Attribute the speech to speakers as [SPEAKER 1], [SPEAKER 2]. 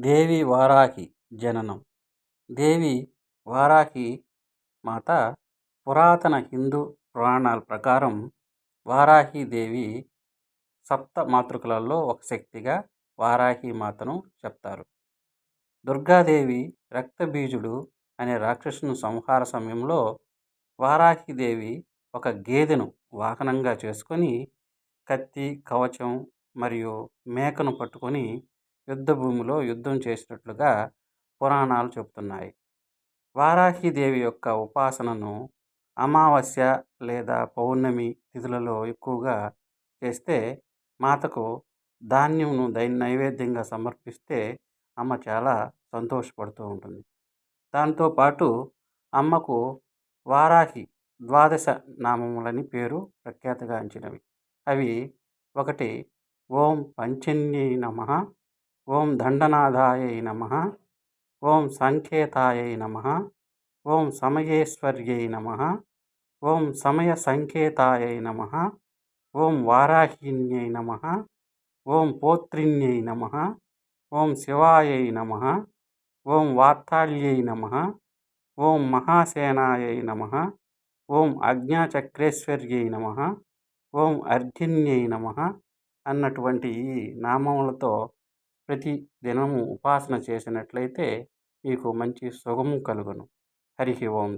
[SPEAKER 1] దేవి వారాహి జననం. దేవి వారాహి మాత పురాతన హిందూ పురాణాల ప్రకారం వారాహీదేవి సప్త మాతృకలలో ఒక శక్తిగా వారాహి మాతను చెప్తారు. దుర్గాదేవి రక్తబీజుడు అనే రాక్షసుని సంహార సమయంలో వారాహిదేవి ఒక గేదెను వాహనంగా చేసుకొని కత్తి, కవచం మరియు మేకను పట్టుకొని యుద్ధభూమిలో యుద్ధం చేసినట్లుగా పురాణాలు చెబుతున్నాయి. వారాహిదేవి యొక్క ఉపాసనను అమావాస్య లేదా పౌర్ణమి తిథులలో ఎక్కువగా చేస్తే, మాతకు ధాన్యంను నైవేద్యంగా సమర్పిస్తే అమ్మ చాలా సంతోషపడుతూ ఉంటుంది. దాంతోపాటు అమ్మకు వారాహి ద్వాదశ నామములని పేరు ప్రఖ్యాతిగాంచినవి. అవి: 1. ఓం పంచన్యై నమః, ఓం దండనాథాయై నమః, ఓం సంకేతాయై నమః, ఓం సమయేశ్వర్యై నమః, ఓం సమయ సంకేతాయై నమః, ఓం వారాహిన్యై నమః, ఓం పోత్రిన్యై నమః, ఓం శివాయై నమః, ఓం వాత్తాళ్యై నమః, ఓం మహాసేనాయై నమః, ఓం ఆజ్ఞాచక్రేశ్వర్యై నమః, ఓం అర్ఘిన్యై నమః అన్నటువంటి ఈ నామములతో ప్రతి దినము ఉపాసన చేసినట్లయితే మీకు మంచి సుఖము కలుగును. హరి ఓం.